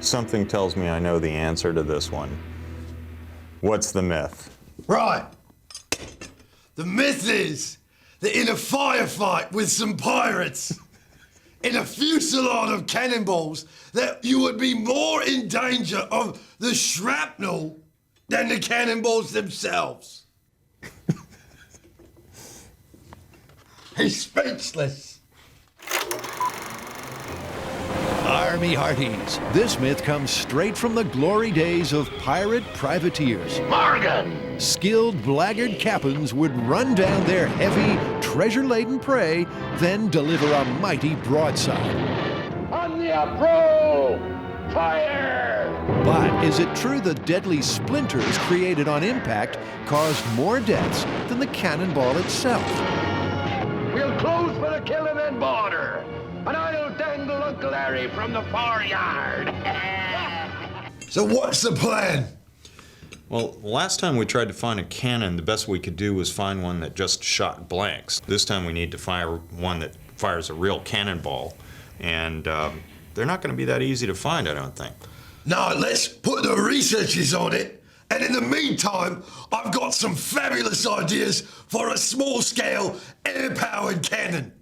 Something tells me I know the answer to this one. What's the myth? Right. The myth is that in a firefight with some pirates, in a fusillade of cannonballs, that you would be more in danger of the shrapnel than the cannonballs themselves. He's speechless. Army hearties, this myth comes straight from the glory days of pirate privateers. Morgan! Skilled blackguard captains would run down their heavy, treasure-laden prey, then deliver a mighty broadside. On the approach! Fire! But is it true the deadly splinters created on impact caused more deaths than the cannonball itself? We'll close for the killing and border, and I'll dangle Uncle Harry from the foreyard. So what's the plan? Well, last time we tried to find a cannon, the best we could do was find one that just shot blanks. This time we need to fire one that fires a real cannonball, and they're not going to be that easy to find, I don't think. Now let's put the researchers on it, and in the meantime, I've got some fabulous ideas for a small-scale, air-powered cannon.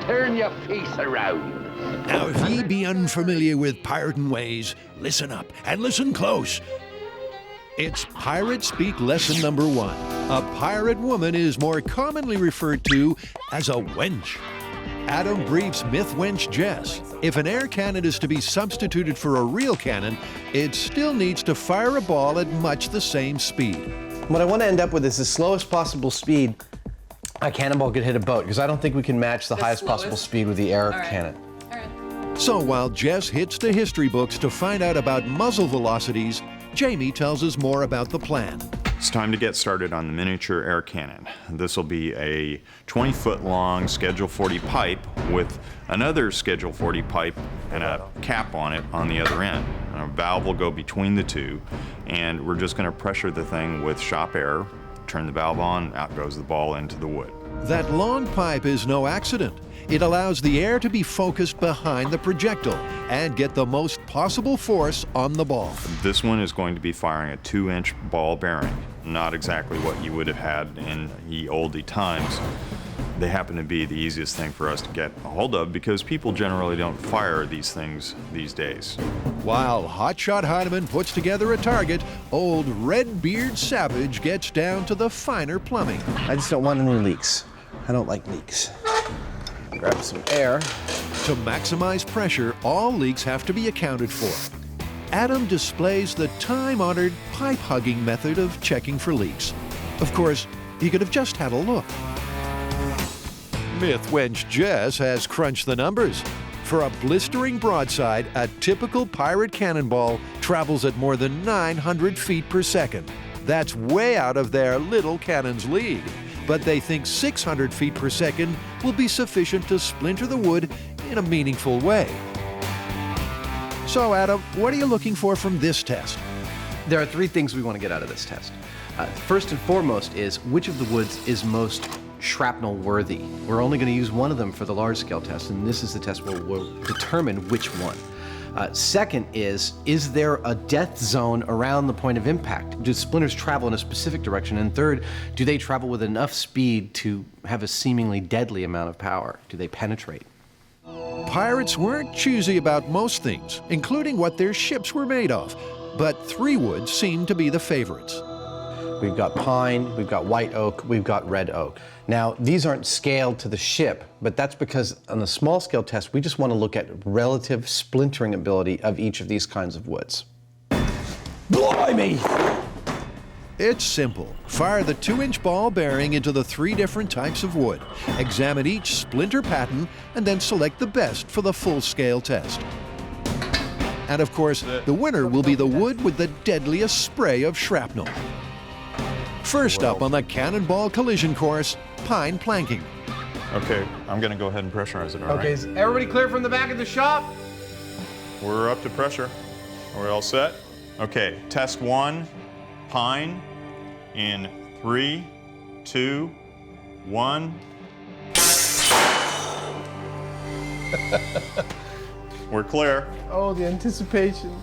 Turn your face around. Now, if ye be unfamiliar with pirating ways, listen up and listen close. It's Pirate Speak lesson number 1. A pirate woman is more commonly referred to as a wench. Adam briefs myth wench Jess. If an air cannon is to be substituted for a real cannon, it still needs to fire a ball at much the same speed. What I want to end up with is the slowest possible speed a cannonball could hit a boat, because I don't think we can match the highest possible speed with the air cannon. So while Jess hits the history books to find out about muzzle velocities, Jamie tells us more about the plan. It's time to get started on the miniature air cannon. This will be a 20-foot long Schedule 40 pipe with another Schedule 40 pipe and a cap on it on the other end. And a valve will go between the two, and we're just going to pressure the thing with shop air, turn the valve on, out goes the ball into the wood. That long pipe is no accident. It allows the air to be focused behind the projectile and get the most possible force on the ball. This one is going to be firing a 2-inch ball bearing. Not exactly what you would have had in ye olde times. They happen to be the easiest thing for us to get a hold of because people generally don't fire these things these days. While Hotshot Heineman puts together a target, old Redbeard Savage gets down to the finer plumbing. I just don't want any leaks. I don't like leaks. Grab some air. To maximize pressure, all leaks have to be accounted for. Adam displays the time-honored pipe-hugging method of checking for leaks. Of course, he could have just had a look. Myth wench Jess has crunched the numbers. For a blistering broadside, a typical pirate cannonball travels at more than 900 feet per second. That's way out of their little cannon's league. But they think 600 feet per second will be sufficient to splinter the wood in a meaningful way. So, Adam, what are you looking for from this test? There are 3 things we want to get out of this test. First and foremost is which of the woods is most shrapnel worthy. We're only going to use one of them for the large scale test, and this is the test where we'll determine which one. Second is there a death zone around the point of impact? Do splinters travel in a specific direction? And third, do they travel with enough speed to have a seemingly deadly amount of power? Do they penetrate? Pirates weren't choosy about most things, including what their ships were made of, but 3 woods seemed to be the favorites. We've got pine, we've got white oak, we've got red oak. Now, these aren't scaled to the ship, but that's because on the small scale test, we just want to look at relative splintering ability of each of these kinds of woods. Blimey! It's simple. Fire the 2-inch ball bearing into the 3 different types of wood. Examine each splinter pattern and then select the best for the full-scale test. And of course, the winner will be the wood with the deadliest spray of shrapnel. First up on the cannonball collision course, pine planking. Okay, I'm going to go ahead and pressurize it, all right? Okay, is everybody clear from the back of the shop? We're up to pressure. Are we all set? Okay, test 1, pine, in 3, 2, 1. We're clear. Oh, the anticipation.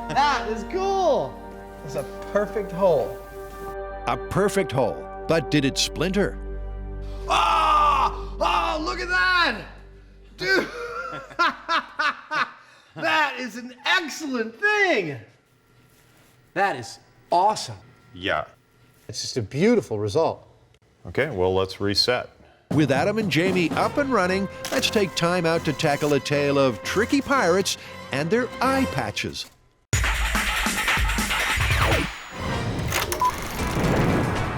That is cool. It's a perfect hole. A perfect hole. But did it splinter? Oh, look at that! Dude! That is an excellent thing. That is awesome. Yeah. It's just a beautiful result. Okay, well, let's reset. With Adam and Jamie up and running, let's take time out to tackle a tale of tricky pirates and their eye patches.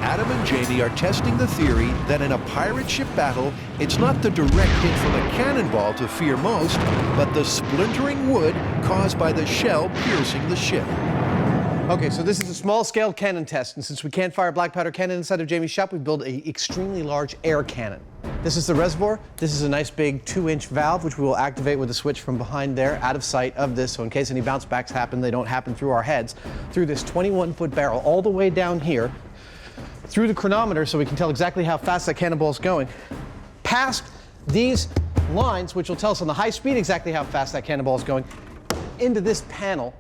Adam and Jamie are testing the theory that in a pirate ship battle, it's not the direct hit from a cannonball to fear most, but the splintering wood caused by the shell piercing the ship. Okay, so this is a small-scale cannon test, and since we can't fire black powder cannon inside of Jamie's shop, we build an extremely large air cannon. This is the reservoir. This is a nice big 2-inch valve, which we will activate with a switch from behind there, out of sight of this, so in case any bounce backs happen, they don't happen through our heads, through this 21-foot barrel, all the way down here, through the chronometer, so we can tell exactly how fast that cannonball is going, past these lines, which will tell us on the high speed exactly how fast that cannonball is going, into this panel,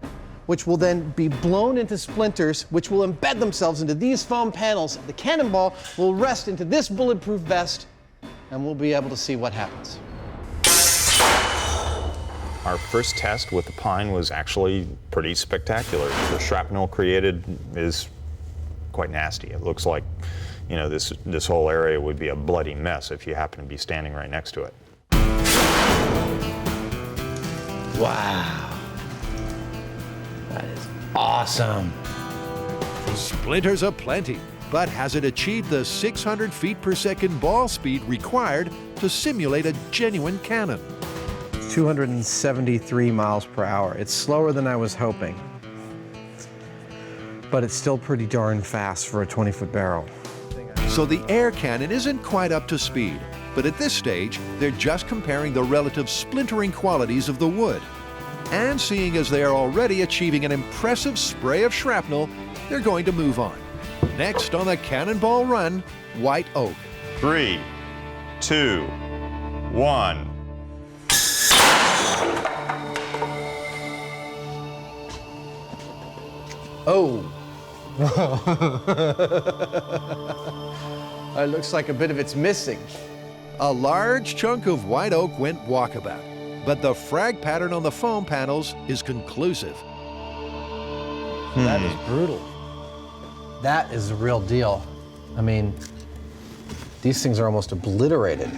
which will then be blown into splinters, which will embed themselves into these foam panels. The cannonball will rest into this bulletproof vest, and we'll be able to see what happens. Our first test with the pine was actually pretty spectacular. The shrapnel created is quite nasty. It looks like, you know, this whole area would be a bloody mess if you happen to be standing right next to it. Wow. That is awesome. Splinters aplenty, but has it achieved the 600 feet per second ball speed required to simulate a genuine cannon? 273 miles per hour. It's slower than I was hoping, but it's still pretty darn fast for a 20-foot barrel. So the air cannon isn't quite up to speed, but at this stage, they're just comparing the relative splintering qualities of the wood. And seeing as they are already achieving an impressive spray of shrapnel, they're going to move on. Next on the Cannonball Run, white oak. 3, 2, 1. Oh. It looks like a bit of it's missing. A large chunk of white oak went walkabout, but the frag pattern on the foam panels is conclusive. That is brutal. That is the real deal. I mean, these things are almost obliterated.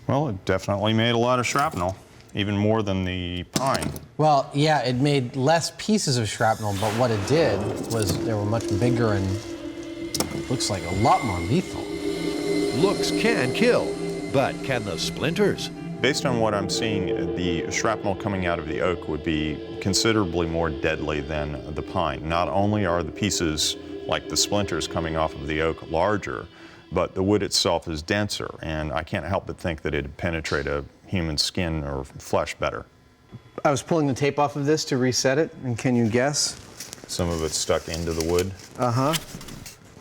Well, it definitely made a lot of shrapnel, even more than the pine. Well, yeah, it made less pieces of shrapnel, but what it did was they were much bigger and looks like a lot more lethal. Looks can kill, but can the splinters? Based on what I'm seeing, the shrapnel coming out of the oak would be considerably more deadly than the pine. Not only are the pieces, like the splinters coming off of the oak, larger, but the wood itself is denser, and I can't help but think that it'd penetrate a human skin or flesh better. I was pulling the tape off of this to reset it, and can you guess? Some of it's stuck into the wood. Uh-huh,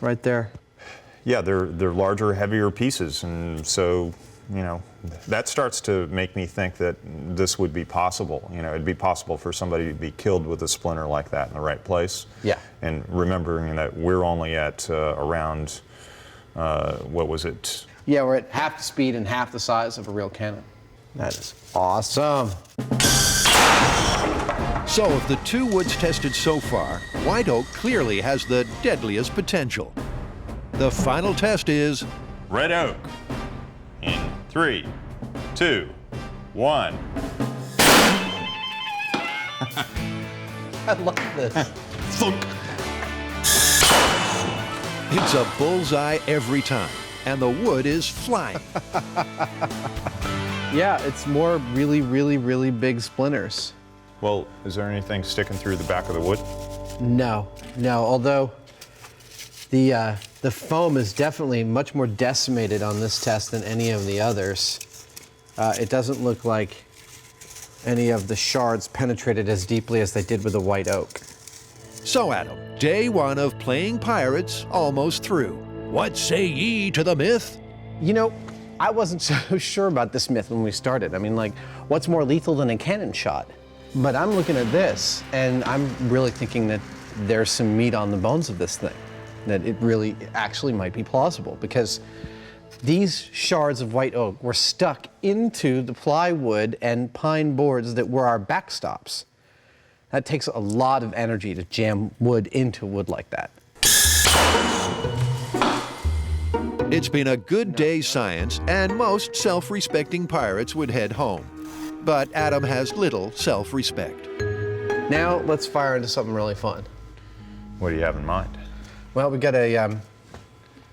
right there. Yeah, they're larger, heavier pieces, and so, you know, that starts to make me think that this would be possible. You know, it'd be possible for somebody to be killed with a splinter like that in the right place. Yeah. And remembering that we're only at around, what was it? Yeah, we're at half the speed and half the size of a real cannon. That is awesome. So if the two woods tested so far, white oak clearly has the deadliest potential. The final test is Red oak. In 3, 2, 1. I love this. Thunk. it's a bullseye every time, and the wood is flying. Yeah, it's more really, really, really big splinters. Well, is there anything sticking through the back of the wood? No, although the foam is definitely much more decimated on this test than any of the others. It doesn't look like any of the shards penetrated as deeply as they did with the white oak. So Adam, day one of playing pirates almost through. What say ye to the myth? You know, I wasn't so sure about this myth when we started. I mean, like, what's more lethal than a cannon shot? But I'm looking at this, and I'm really thinking that there's some meat on the bones of this thing, that it really actually might be plausible, because these shards of white oak were stuck into the plywood and pine boards that were our backstops. That takes a lot of energy to jam wood into wood like that. It's been a good day's science, and most self-respecting pirates would head home. But Adam has little self-respect. Now let's fire into something really fun. What do you have in mind? Well, we got a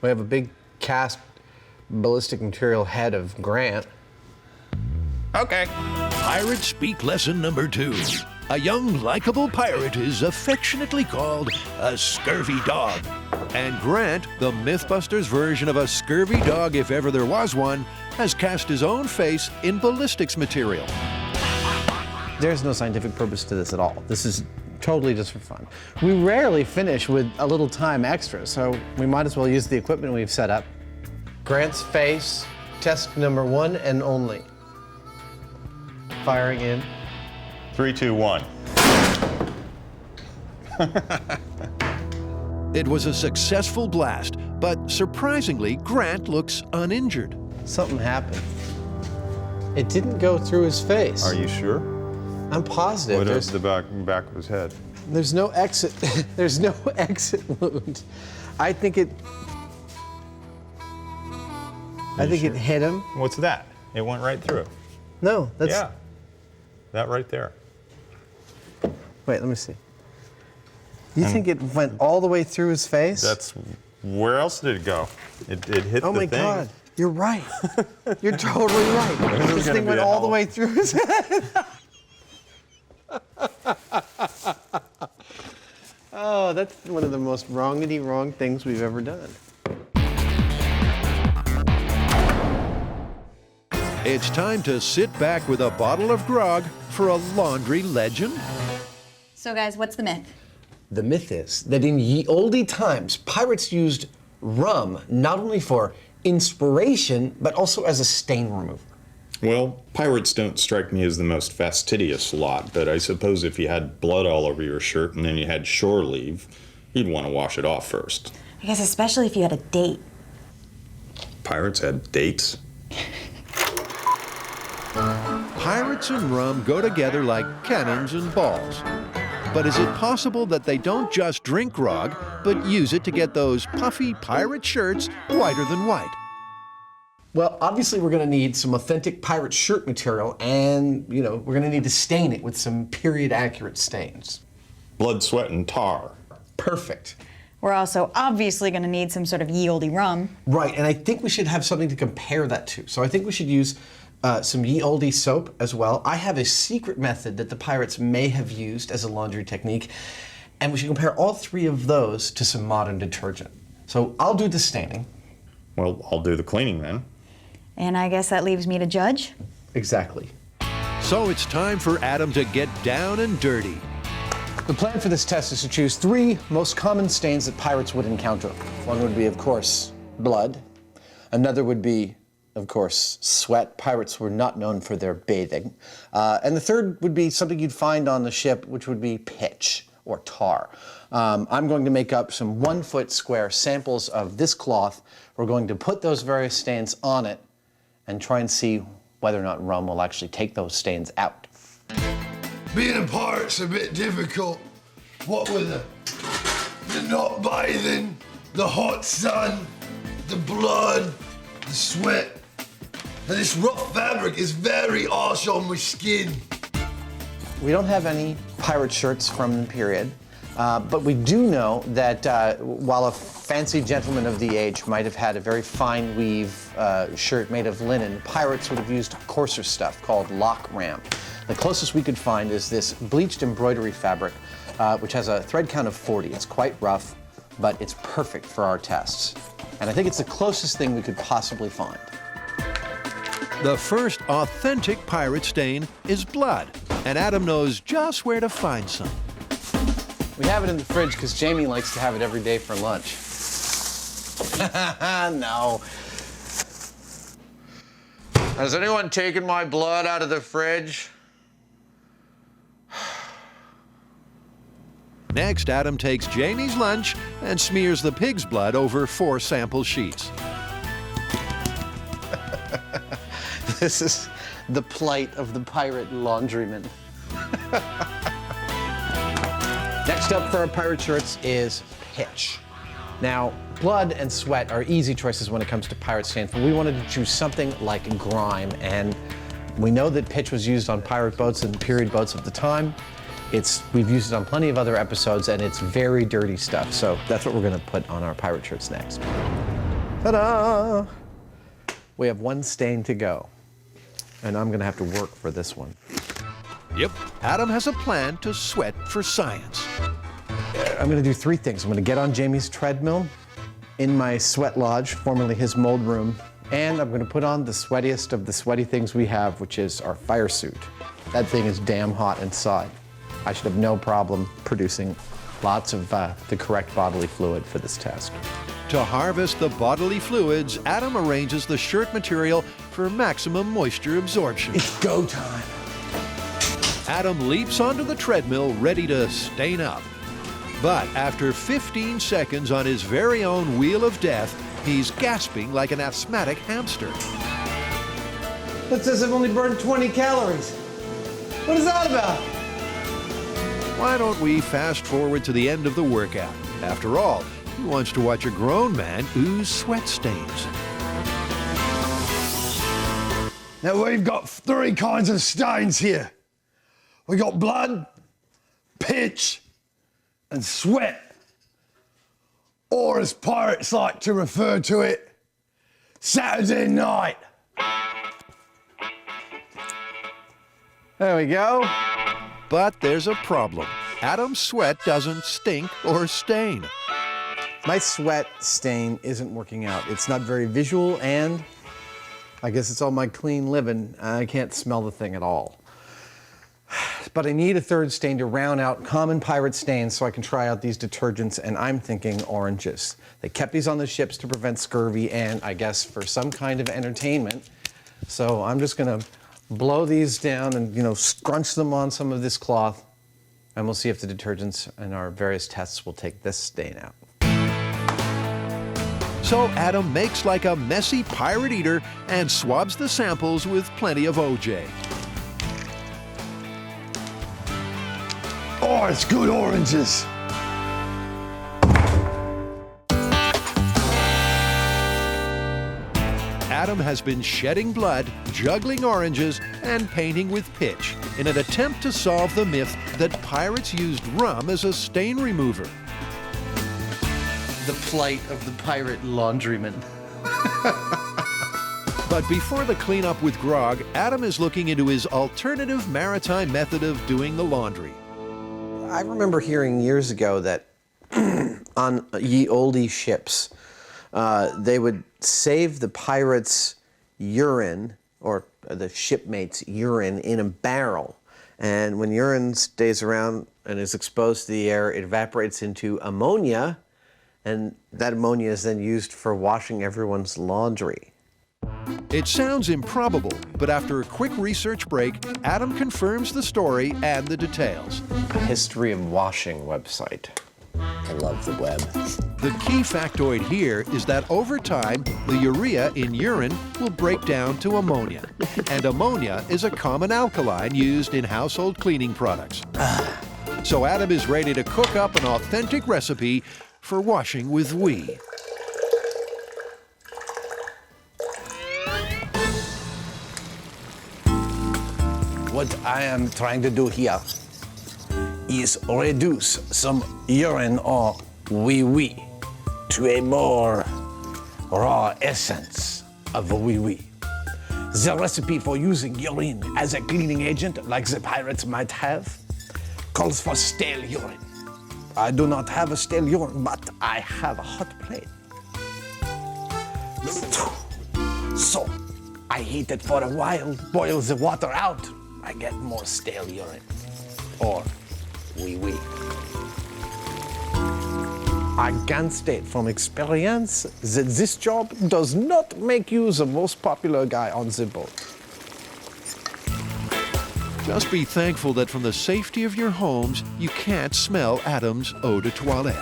we have a big cast ballistic material head of Grant. Okay. Pirate speak lesson number 2. A young, likable pirate is affectionately called a scurvy dog. And Grant, the MythBusters version of a scurvy dog if ever there was one, has cast his own face in ballistics material. There's no scientific purpose to this at all. This is totally just for fun. We rarely finish with a little time extra, so we might as well use the equipment we've set up. Grant's face, test number 1 and only. Firing in. 3, 2, 1. It was a successful blast, but surprisingly, Grant looks uninjured. Something happened. It didn't go through his face. Are you sure? I'm positive. What is the back of his head? There's no exit. There's no exit wound. I think it hit him. What's that? It went right through. No, that's. Yeah. That right there. Wait, let me see. You think it went all the way through his face? That's. Where else did it go? It hit the thing. Oh my God. You're right. You're totally right. This thing went all the way through his head. Oh, that's one of the most wrong things we've ever done. It's time to sit back with a bottle of grog for a laundry legend. So guys, what's the myth? The myth is that in ye olde times, pirates used rum not only for inspiration, but also as a stain remover. Well, pirates don't strike me as the most fastidious lot, but I suppose if you had blood all over your shirt and then you had shore leave, you'd want to wash it off first. I guess especially if you had a date. Pirates had dates? Pirates and rum go together like cannons and balls. But is it possible that they don't just drink grog, but use it to get those puffy pirate shirts whiter than white? Well, obviously we're going to need some authentic pirate shirt material, and, you know, we're going to need to stain it with some period-accurate stains. Blood, sweat, and tar. Perfect. We're also obviously going to need some sort of ye olde rum. Right, and I think we should have something to compare that to. So I think we should use some ye olde soap as well. I have a secret method that the pirates may have used as a laundry technique, and we should compare all 3 of those to some modern detergent. So I'll do the staining. Well, I'll do the cleaning then. And I guess that leaves me to judge. Exactly. So it's time for Adam to get down and dirty. The plan for this test is to choose 3 most common stains that pirates would encounter. One would be, of course, blood. Another would be, of course, sweat. Pirates were not known for their bathing. And the third would be something you'd find on the ship, which would be pitch or tar. I'm going to make up some 1-foot square samples of this cloth. We're going to put those various stains on it and try and see whether or not rum will actually take those stains out. Being a pirate's a bit difficult. What with the not bathing, the hot sun, the blood, the sweat, and this rough fabric is very harsh on my skin. We don't have any pirate shirts from the period, but we do know that while a fancy gentleman of the age might have had a very fine weave shirt made of linen, pirates would have used coarser stuff called lock ram. The closest we could find is this bleached embroidery fabric, which has a thread count of 40. It's quite rough, but it's perfect for our tests. And I think it's the closest thing we could possibly find. The first authentic pirate stain is blood, and Adam knows just where to find some. We have it in the fridge because Jamie likes to have it every day for lunch. No. Has anyone taken my blood out of the fridge? Next, Adam takes Jamie's lunch and smears the pig's blood over 4 sample sheets. This is the plight of the pirate laundryman. Next up for our pirate shirts is pitch. Now, blood and sweat are easy choices when it comes to pirate stains, but we wanted to choose something like grime, and we know that pitch was used on pirate boats and period boats of the time. We've used it on plenty of other episodes, and it's very dirty stuff, so that's what we're gonna put on our pirate shirts next. Ta-da! We have 1 stain to go, and I'm gonna have to work for this one. Yep, Adam has a plan to sweat for science. I'm gonna do 3 things. I'm gonna get on Jamie's treadmill in my sweat lodge, formerly his mold room, and I'm gonna put on the sweatiest of the sweaty things we have, which is our fire suit. That thing is damn hot inside. I should have no problem producing lots of the correct bodily fluid for this test. To harvest the bodily fluids, Adam arranges the shirt material for maximum moisture absorption. It's go time. Adam leaps onto the treadmill, ready to stain up. But after 15 seconds on his very own wheel of death, he's gasping like an asthmatic hamster. That says I've only burned 20 calories. What is that about? Why don't we fast forward to the end of the workout? After all, who wants to watch a grown man ooze sweat stains? Now we've got 3 kinds of stains here. We got blood, pitch, and sweat. Or as pirates like to refer to it, Saturday night. There we go. But there's a problem. Adam's sweat doesn't stink or stain. My sweat stain isn't working out. It's not very visual, and I guess it's all my clean living. I can't smell the thing at all. But I need a 3rd stain to round out common pirate stains so I can try out these detergents, and I'm thinking oranges. They kept these on the ships to prevent scurvy and, I guess, for some kind of entertainment. So I'm just gonna blow these down and, scrunch them on some of this cloth, and we'll see if the detergents in our various tests will take this stain out. So Adam makes like a messy pirate eater and swabs the samples with plenty of OJ. Oh, it's good oranges. Adam has been shedding blood, juggling oranges, and painting with pitch in an attempt to solve the myth that pirates used rum as a stain remover. The plight of the pirate laundryman. But before the cleanup with grog, Adam is looking into his alternative maritime method of doing the laundry. I remember hearing years ago that on ye olde ships, they would save the pirates' urine, or the shipmates' urine, in a barrel. And when urine stays around and is exposed to the air, it evaporates into ammonia, and that ammonia is then used for washing everyone's laundry. It sounds improbable, but after a quick research break, Adam confirms the story and the details. History of washing website. I love the web. The key factoid here is that over time, the urea in urine will break down to ammonia. And ammonia is a common alkaline used in household cleaning products. So Adam is ready to cook up an authentic recipe for washing with we. What I am trying to do here is reduce some urine or wee-wee to a more raw essence of wee-wee. The recipe for using urine as a cleaning agent, like the pirates might have, calls for stale urine. I do not have a stale urine, but I have a hot plate. So, I heat it for a while, boil the water out, I get more stale urine, or wee-wee. I can state from experience that this job does not make you the most popular guy on the boat. Just be thankful that from the safety of your homes, you can't smell Adam's eau de toilette.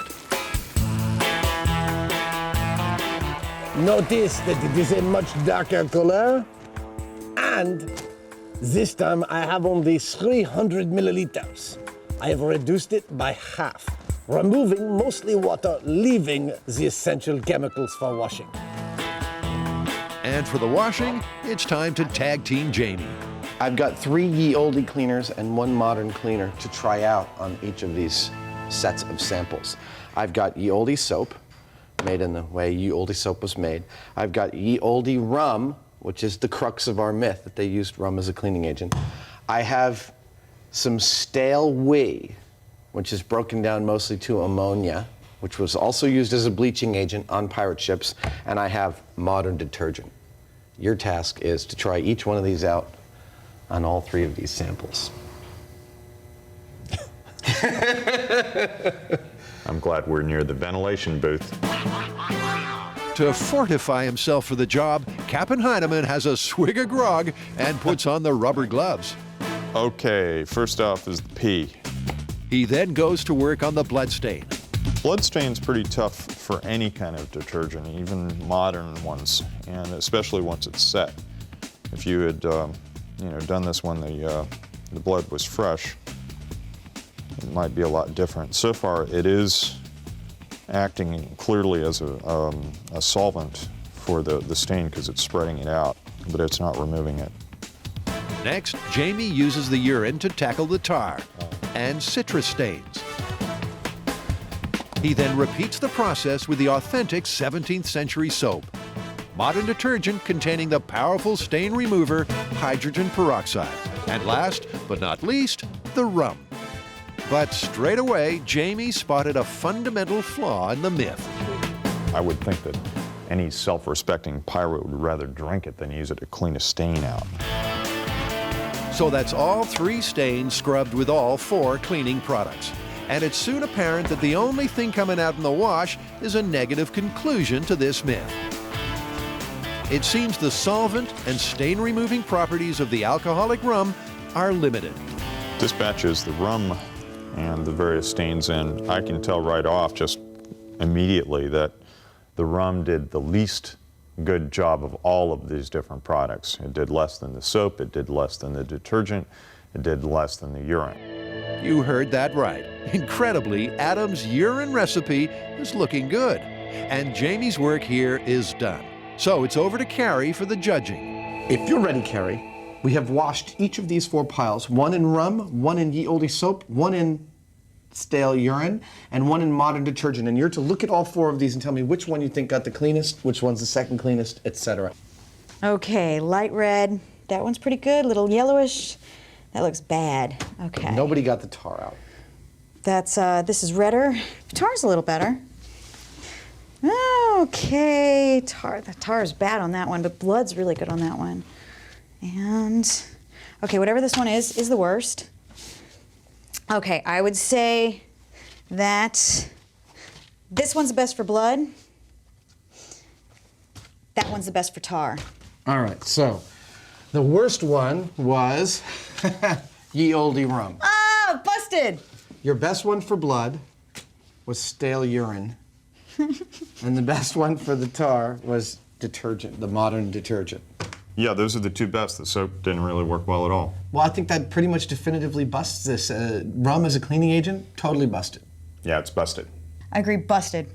Notice that it is a much darker color, and this time I have only 300 milliliters. I have reduced it by half, removing mostly water, leaving the essential chemicals for washing. And for the washing, it's time to tag team Jamie. I've got 3 ye olde cleaners and 1 modern cleaner to try out on each of these sets of samples. I've got ye olde soap, made in the way ye olde soap was made. I've got ye olde rum, which is the crux of our myth, that they used rum as a cleaning agent. I have some stale whey, which is broken down mostly to ammonia, which was also used as a bleaching agent on pirate ships. And I have modern detergent. Your task is to try each one of these out on all 3 of these samples. I'm glad we're near the ventilation booth. To fortify himself for the job, Captain Heineman has a swig of grog and puts on the rubber gloves. Okay, first off is the pee. He then goes to work on the bloodstain. Bloodstain's pretty tough for any kind of detergent, even modern ones, and especially once it's set. If you had done this when the blood was fresh, it might be a lot different. So far, it is acting clearly as a solvent for the stain because it's spreading it out, but it's not removing it. Next, Jamie uses the urine to tackle the tar and citrus stains. He then repeats the process with the authentic 17th century soap. Modern detergent containing the powerful stain remover, hydrogen peroxide. And last but not least, the rum. But straight away, Jamie spotted a fundamental flaw in the myth. I would think that any self-respecting pirate would rather drink it than use it to clean a stain out. So that's all 3 stains scrubbed with all 4 cleaning products. And it's soon apparent that the only thing coming out in the wash is a negative conclusion to this myth. It seems the solvent and stain-removing properties of the alcoholic rum are limited. Dispatches the rum and the various stains in. I can tell right off, just immediately, that the rum did the least good job of all of these different products. It did less than the soap, it did less than the detergent, it did less than the urine. You heard that right. Incredibly, Adam's urine recipe is looking good. And Jamie's work here is done. So it's over to Carrie for the judging. If you're ready, Carrie, we have washed each of these 4 piles, 1 in rum, 1 in ye olde soap, 1 in stale urine, and 1 in modern detergent. And you're to look at all 4 of these and tell me which one you think got the cleanest, which one's the second cleanest, etc. Okay, light red. That one's pretty good. Little yellowish. That looks bad. Okay. Nobody got the tar out. That's, this is redder. Tar's a little better. Okay, the tar is bad on that one, but blood's really good on that one. And, okay, whatever this one is the worst. Okay, I would say that this one's the best for blood. That one's the best for tar. All right, so the worst one was ye olde rum. Ah, busted! Your best one for blood was stale urine. And the best one for the tar was detergent, the modern detergent. Yeah, those are the 2 best. The soap didn't really work well at all. Well, I think that pretty much definitively busts this. Rum as a cleaning agent, totally busted. Yeah, it's busted. I agree, busted.